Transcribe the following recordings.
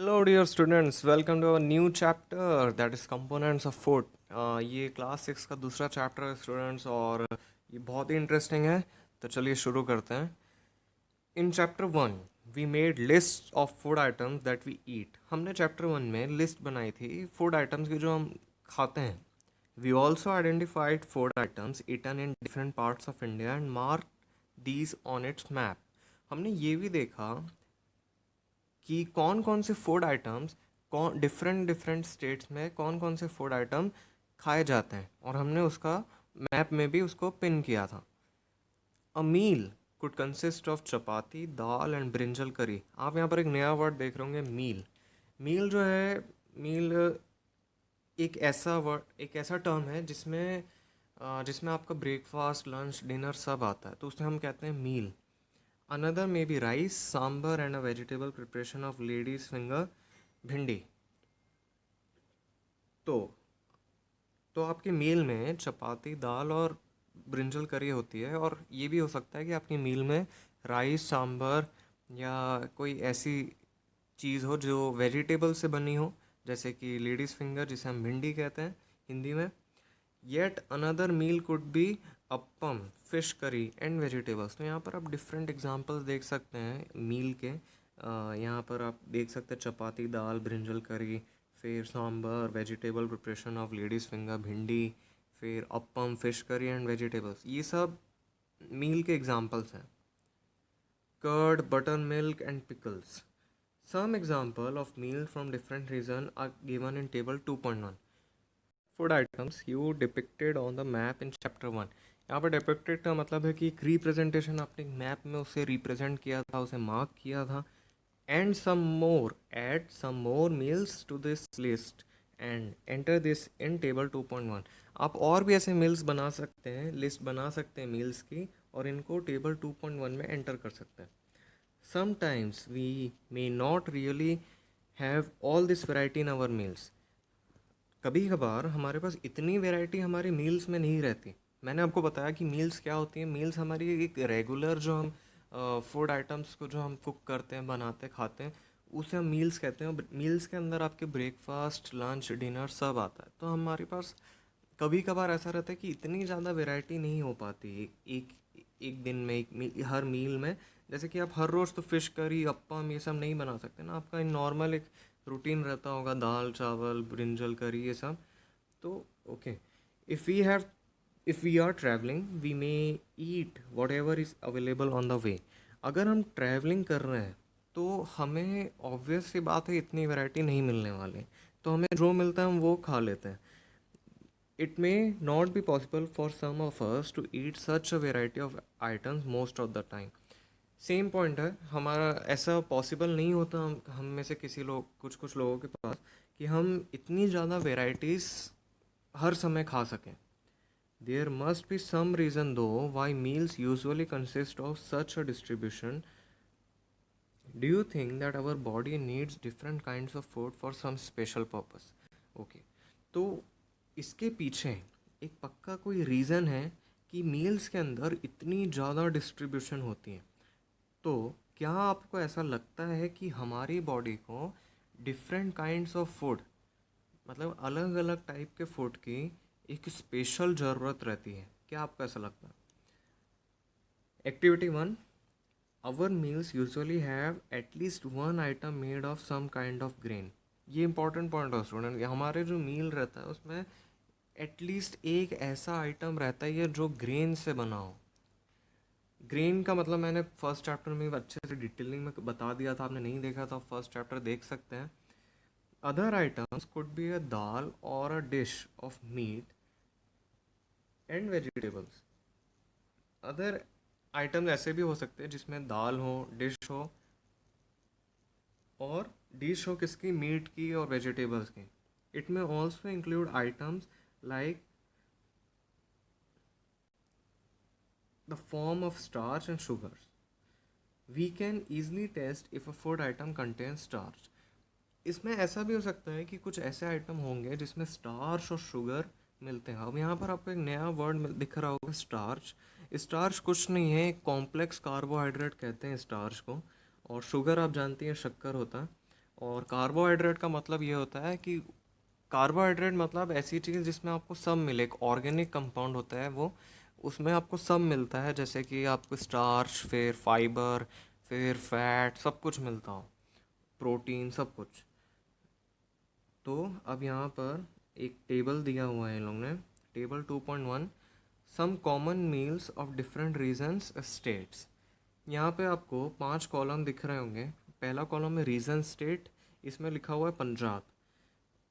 Hello, dear students. Welcome to our new chapter that is components of food. ये class 6 का दूसरा chapter है students और ये बहुत ही इंटरेस्टिंग है। तो चलिए शुरू करते हैं। In chapter 1 we made list of food items that we eat. हमने चैप्टर 1 में लिस्ट बनाई थी फूड आइटम्स की जो हम खाते हैं। We also identified food items eaten in different parts of India and mark these on its map. हमने ये भी देखा कि कौन कौन से फूड आइटम्स कौन डिफरेंट डिफरेंट स्टेट्स में कौन कौन से फूड आइटम खाए जाते हैं और हमने उसका मैप में भी उसको पिन किया था। A meal could consist of chapati dal and brinjal curry. आप यहाँ पर एक नया वर्ड देख रहे होंगे, मील। मील जो है, मील एक ऐसा टर्म है जिसमें आपका ब्रेकफास्ट लंच डिनर सब आता है, तो उसे हम कहते हैं meal. Another may be rice sambar and a vegetable preparation of ladies finger, bhindi. तो तो आपके मील में चपाती दाल और ब्रिंजल करी होती है, और ये भी हो सकता है कि आपकी मील में राइस सांबर या कोई ऐसी चीज़ हो जो वेजिटेबल से बनी हो, जैसे कि लेडीज़ फिंगर जिसे हम भिंडी कहते हैं हिंदी में। Yet another meal could be appam fish curry and vegetables. तो यहाँ पर आप डिफरेंट एग्जांपल्स देख सकते हैं मील के। यहाँ पर आप देख सकते हैं चपाती दाल ब्रिंजल करी, फिर sambar vegetable preparation of ladies finger भिंडी, फिर appam fish curry and vegetables. ये सब मील के एग्जांपल्स हैं। Curd butter milk and pickles. Some example of meal from different region are given in table 2.1. Food items you depicted on the map in chapter 1। यहाँ पर depicted का मतलब है कि एक रिप्रेजेंटेशन आपने मैप में उसे रिप्रेजेंट किया था, उसे मार्क किया था। And some more add some more meals to this list and enter this in table 2.1। आप और भी ऐसे मील्स बना सकते हैं, लिस्ट बना सकते हैं मील्स की, और इनको टेबल 2.1 में एंटर कर सकते हैं। Sometimes we may not really have all this variety in our meals. कभी कभार हमारे पास इतनी वैरायटी हमारी मील्स में नहीं रहती। मैंने आपको बताया कि मील्स क्या होती हैं। मील्स हमारी एक रेगुलर जो हम फूड आइटम्स को जो हम कुक करते हैं, बनाते हैं, खाते हैं, उसे हम मील्स कहते हैं। मील्स के अंदर आपके ब्रेकफास्ट लंच डिनर सब आता है। तो हमारे पास कभी कभार ऐसा रहता है कि इतनी ज़्यादा वैरायटी नहीं हो पाती एक एक दिन में हर मील में। जैसे कि आप हर रोज़ तो फिश करी अप्पम ये सब नहीं बना सकते ना। आपका नॉर्मल एक रूटीन रहता होगा, दाल चावल ब्रिंजल करी ये सब। तो okay, if we have if we are travelling we may eat whatever is available on the way. अगर हम ट्रैवलिंग कर रहे हैं तो हमें ऑब्वियस सी बात है इतनी वैरायटी नहीं मिलने वाली, तो हमें जो मिलता है हम वो खा लेते हैं। It may not be possible for some of us to eat such a variety of items most of the time. Same point है हमारा, ऐसा पॉसिबल नहीं होता हम में से किसी लोग, कुछ कुछ लोगों के पास, कि हम इतनी ज़्यादा वेराइटीज़ हर समय खा सकें। There must be some reason to why meals usually consist of such a distribution. Do you think that our body needs different kinds of food for some special purpose? Okay, तो इसके पीछे एक पक्का कोई reason है कि meals के अंदर इतनी ज़्यादा डिस्ट्रीब्यूशन होती है। तो क्या आपको ऐसा लगता है कि हमारी बॉडी को डिफरेंट काइंड्स ऑफ फूड, मतलब अलग अलग टाइप के फूड की एक स्पेशल ज़रूरत रहती है? क्या आपको ऐसा लगता है? Activity 1, our meals usually have at least one item made of some kind of grain. ये इंपॉर्टेंट पॉइंट है स्टूडेंट। हमारे जो मील रहता है उसमें एटलीस्ट एक ऐसा आइटम रहता है ये जो ग्रेन से बना हो। ग्रेन का मतलब मैंने फर्स्ट चैप्टर में अच्छे से डिटेलिंग में बता दिया था। आपने नहीं देखा तो फर्स्ट चैप्टर देख सकते हैं। Other items could be a dal और a dish of meat and vegetables. Other items ऐसे भी हो सकते हैं जिसमें दाल हो, डिश हो, और डिश हो किसकी, मीट की और वेजिटेबल्स की। It may also include items like the form of starch and sugars. We can easily test if a food item contain starch. इसमें ऐसा भी हो सकता है कि कुछ ऐसे आइटम होंगे जिसमें स्टार्च और शुगर मिलते हैं। अब यहाँ पर आपको एक नया वर्ड दिख रहा होगा, स्टार्च। स्टार्च कुछ नहीं है, एक कॉम्प्लेक्स कार्बोहाइड्रेट कहते हैं स्टार्च को। और शुगर आप जानती हैं शक्कर होता है। और कार्बोहाइड्रेट का मतलब ये होता है कि कार्बोहाइड्रेट मतलब ऐसी चीज़ जिसमें आपको सब मिले, एक ऑर्गेनिक कंपाउंड होता है वो, उसमें आपको सब मिलता है, जैसे कि आपको स्टार्च, फिर फाइबर, फिर फैट, सब कुछ मिलता हो, प्रोटीन, सब कुछ। तो अब यहाँ पर एक टेबल दिया हुआ है इन लोगों ने, table 2.1, some common meals of different regions states. यहाँ पे आपको 5 कॉलम दिख रहे होंगे। पहला कॉलम है रीजन स्टेट, इसमें लिखा हुआ है पंजाब।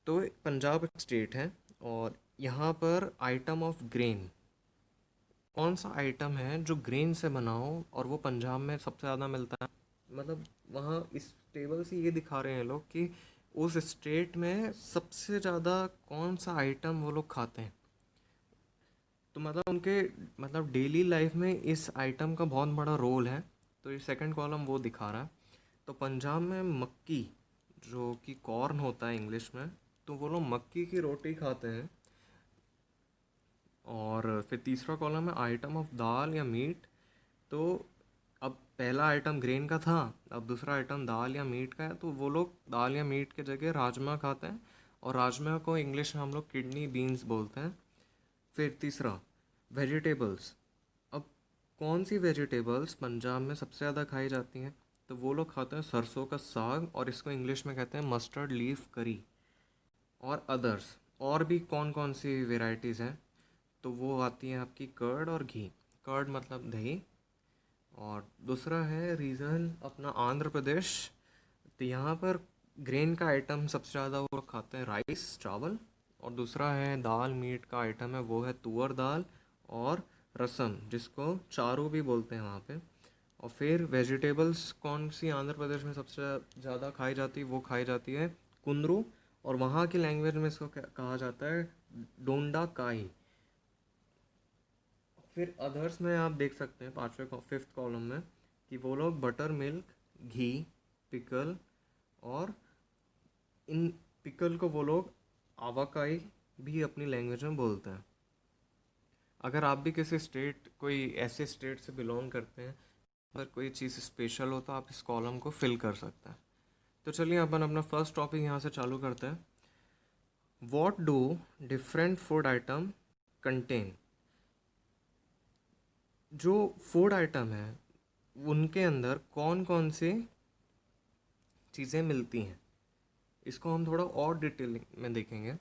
तो पंजाब एक स्टेट है, और यहाँ पर आइटम ऑफ ग्रेन, कौन सा आइटम है जो ग्रेन से बना हो और वो पंजाब में सबसे ज़्यादा मिलता है। मतलब वहाँ इस टेबल से ये दिखा रहे हैं लोग कि उस स्टेट में सबसे ज़्यादा कौन सा आइटम वो लोग खाते हैं। तो मतलब उनके मतलब डेली लाइफ में इस आइटम का बहुत बड़ा रोल है। तो ये सेकंड कॉलम वो दिखा रहा है। तो पंजाब में मक्की, जो कि कॉर्न होता है इंग्लिश में, तो वो लोग मक्की की रोटी खाते हैं। और फिर तीसरा कॉलम है आइटम ऑफ दाल या मीट। तो अब पहला आइटम ग्रेन का था, अब दूसरा आइटम दाल या मीट का है, तो वो लोग दाल या मीट के जगह राजमा खाते हैं, और राजमा को इंग्लिश में हम लोग किडनी बीन्स बोलते हैं। फिर तीसरा वेजिटेबल्स। अब कौन सी वेजिटेबल्स पंजाब में सबसे ज़्यादा खाई जाती हैं, तो वो लोग खाते हैं सरसों का साग, और इसको इंग्लिश में कहते हैं मस्टर्ड लीफ करी। और अदर्स, और भी कौन कौन सी वेराइटीज़ हैं, तो वो आती हैं आपकी कर्ड और घी। कर्ड मतलब दही। और दूसरा है रीज़न अपना आंध्र प्रदेश। तो यहाँ पर ग्रेन का आइटम सबसे ज़्यादा वो लोग खाते हैं राइस, चावल। और दूसरा है दाल मीट का आइटम है, वो है तुअर दाल और रसम, जिसको चारू भी बोलते हैं वहाँ पे। और फिर वेजिटेबल्स कौन सी आंध्र प्रदेश में सबसे ज़्यादा खाई जाती है, वो खाई जाती है कुंदरू, और वहाँ की लैंग्वेज में इसको कहा जाता है डोंडा काई। फिर अदर्स में आप देख सकते हैं पाँचवें फिफ्थ कॉलम में कि वो लोग बटर मिल्क, घी, पिकल, और इन पिकल को वो लोग आवाकाई भी अपनी लैंग्वेज में बोलते हैं। अगर आप भी किसी स्टेट, कोई ऐसे स्टेट से बिलोंग करते हैं, अगर कोई चीज़ स्पेशल हो, तो आप इस कॉलम को फिल कर सकते हैं। तो चलिए अपन अपना फर्स्ट टॉपिक यहाँ से चालू करते हैं। What do different food item contain. जो फूड आइटम है उनके अंदर कौन कौन सी चीज़ें मिलती हैं, इसको हम थोड़ा और डिटेल में देखेंगे।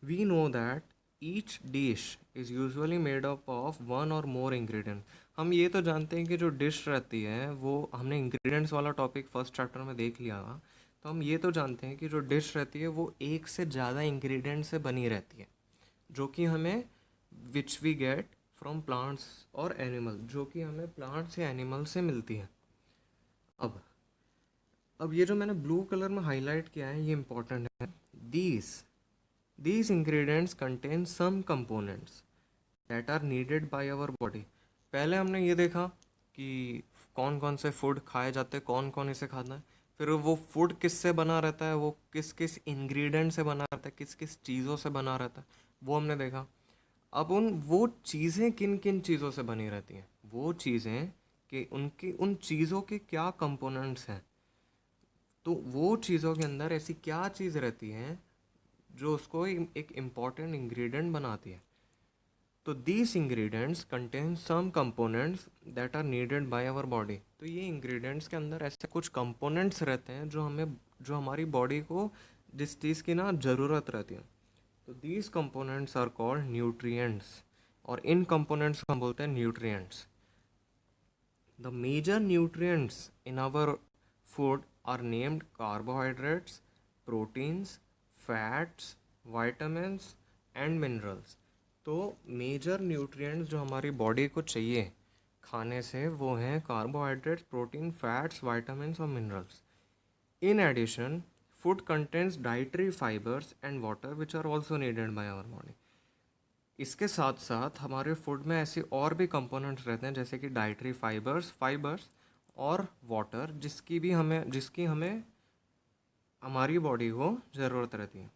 We know that each dish is usually made up of one or more ingredient. हम ये तो जानते हैं कि जो डिश रहती है, वो हमने इंग्रेडिएंट्स वाला टॉपिक फर्स्ट चैप्टर में देख लिया था। तो हम ये तो जानते हैं कि जो डिश रहती है वो एक से ज़्यादा इंग्रेडिएंट से बनी रहती है, जो कि हमें which we get from plants और एनिमल, जो कि हमें प्लांट्स या एनिमल से मिलती है। अब अब ये जो मैंने ब्लू कलर में हाईलाइट किया है ये इंपॉर्टेंट है। These these ingredients contain some components that are needed by our body. पहले हमने ये देखा कि कौन कौन से फूड खाए जाते हैं, कौन कौन इसे खाता है। फिर वो फूड किससे बना रहता है, वो किस किस इंग्रेडिएंट से बना रहता है, किस किस चीज़ों से बना रहता है, वो हमने देखा। अब वो चीज़ें किन किन चीज़ों से बनी रहती हैं, वो चीज़ें कि उनकी उन चीज़ों के क्या कंपोनेंट्स हैं। तो वो चीज़ों के अंदर ऐसी क्या चीज़ रहती है जो उसको एक इम्पॉर्टेंट इंग्रेडिएंट बनाती है। तो these ingredients contain some components that are needed by our body. तो ये इंग्रेडिएंट्स के अंदर ऐसे कुछ कंपोनेंट्स रहते हैं जो हमारी बॉडी को जिस चीज़ की ना ज़रूरत रहती है। तो these components are called nutrients, और इन कंपोनेंट्स को हम बोलते हैं nutrients. The major nutrients in our food are named carbohydrates, proteins, fats, vitamins and minerals. तो मेजर न्यूट्रिएंट्स जो हमारी बॉडी को चाहिए खाने से, वो हैं कार्बोहाइड्रेट्स, प्रोटीन, फैट्स, vitamins और minerals. In addition, food contains dietary fibers and water which are also needed by our body. इसके साथ साथ हमारे फूड में ऐसे और भी कंपोनेंट्स रहते हैं, जैसे कि डाइटरी फाइबर्स और वाटर, जिसकी हमें हमारी बॉडी को ज़रूरत रहती है।